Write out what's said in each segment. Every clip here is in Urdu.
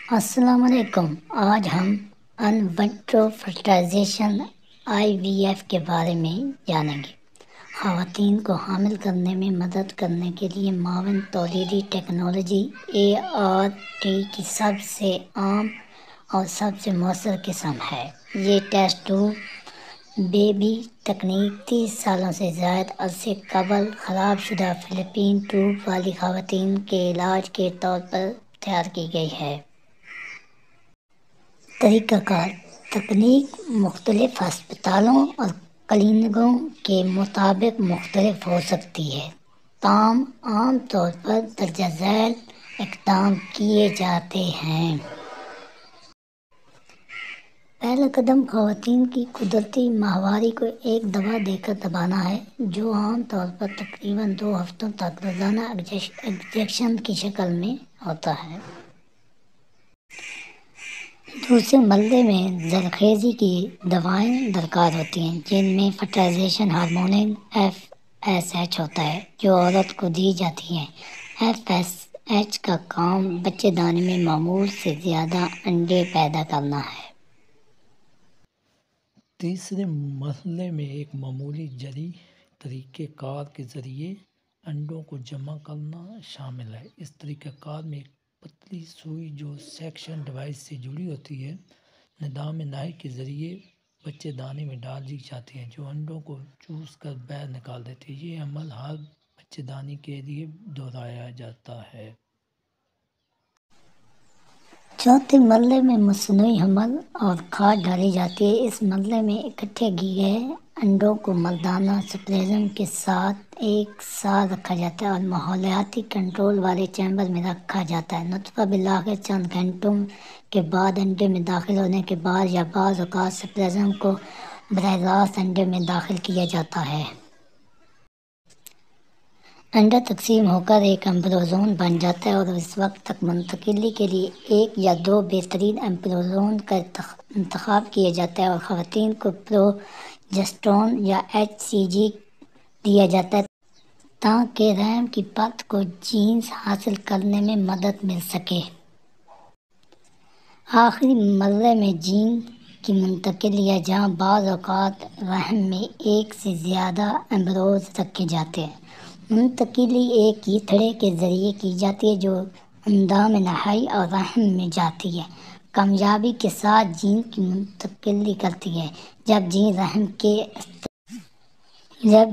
السلام علیکم۔ آج ہم ان وٹرو فرٹیلائزیشن IVF کے بارے میں جانیں گے۔ خواتین کو حامل کرنے میں مدد کرنے کے لیے معاون تولیدی ٹیکنالوجی ART کی سب سے عام اور سب سے مؤثر قسم ہے۔ یہ ٹیسٹ ٹیوب بیبی تکنیک 30 سالوں سے زائد عرصے قبل خراب شدہ فلپین ٹیوب والی خواتین کے علاج کے طور پر تیار کی گئی ہے۔ طریقہ کار: تکنیک مختلف ہسپتالوں اور کلینکوں کے مطابق مختلف ہو سکتی ہے، تاہم عام طور پر درجہ ذیل اقدام کیے جاتے ہیں۔ پہلا قدم خواتین کی قدرتی ماہواری کو ایک دوا دے کر دبانا ہے، جو عام طور پر تقریباً 2 ہفتوں تک روزانہ انجیکشن کی شکل میں ہوتا ہے۔ دوسرے مرحلے میں زرخیزی کی دوائیں درکار ہوتی ہیں، جن میں فرٹیلائزیشن ہارمون FSH ہوتا ہے، جو عورت کو دی جاتی ہیں۔ FSH کا کام بچے دانی میں معمول سے زیادہ انڈے پیدا کرنا ہے۔ تیسرے مرحلے میں ایک معمولی جری طریقہ کار کے ذریعے انڈوں کو جمع کرنا شامل ہے۔ اس طریقہ کار میں ایک پتلی سوئی جو سیکشن ڈیوائس سے جڑی ہوتی ہے، نظام نائی کے ذریعے بچے دانی میں ڈال دی جاتی ہے، جو انڈوں کو چوس کر باہر نکال دیتی ہے۔ یہ عمل ہر بچے دانی کے لیے دہرایا جاتا ہے۔ چوتھے مرحلے میں مصنوعی حمل اور کھاد ڈالی جاتی ہے۔ اس مرحلے میں اکٹھے کیے گئے انڈوں کو مردانہ سپلزم کے ساتھ ایک ساتھ رکھا جاتا ہے اور ماحولیاتی کنٹرول والے چیمبر میں رکھا جاتا ہے۔ نطفہ بالآخر چند گھنٹوں کے بعد انڈے میں داخل ہونے کے بعد یا بعض اوقات سپلزم کو براہ راست انڈے میں داخل کیا جاتا ہے۔ انڈا تقسیم ہوکر ایک ایمبریوزوم بن جاتا ہے اور اس وقت تک منتقلی کے لیے 1 یا 2 بہترین ایمبریوزوم کا انتخاب کیا جاتا ہے اور خواتین کو پروجسٹرون یا HCG دیا جاتا ہے تاکہ رحم کی پرت کو جینز حاصل کرنے میں مدد مل سکے۔ آخری مرحلے میں جین کی منتقلی ہے، جہاں بعض اوقات رحم میں 1 سے زیادہ ایمبریوز رکھے جاتے ہیں۔ منتقلی ایک کیتڑے کے ذریعے کی جاتی ہے جو اندام نہائی اور رحم میں جاتی ہے، کامیابی کے ساتھ جین کی منتقلی کرتی ہے۔ جب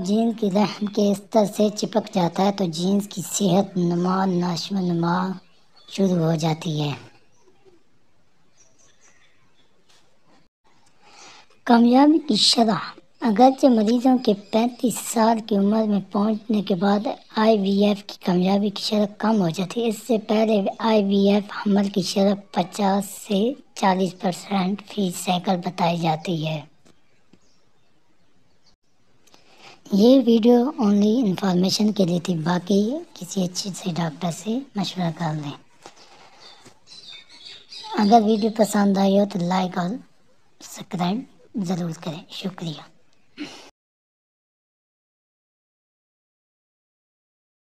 جین کی رحم کے استر سے چپک جاتا ہے تو جینز کی صحت نما نشو و نما شروع ہو جاتی ہے۔ کامیابی کی شرح: اگرچہ مریضوں کے 35 سال کی عمر میں پہنچنے کے بعد IVF کی کامیابی کی شرح کم ہو جاتی ہے، اس سے پہلے IVF حمل کی شرح 50 سے 40% فی سائیکل بتائی جاتی ہے۔ یہ ویڈیو اونلی انفارمیشن کے لیے تھی، باقی کسی اچھے سے ڈاکٹر سے مشورہ کر لیں۔ اگر ویڈیو پسند آئی ہو تو لائک اور سبسکرائب ضرور کریں۔ شکریہ۔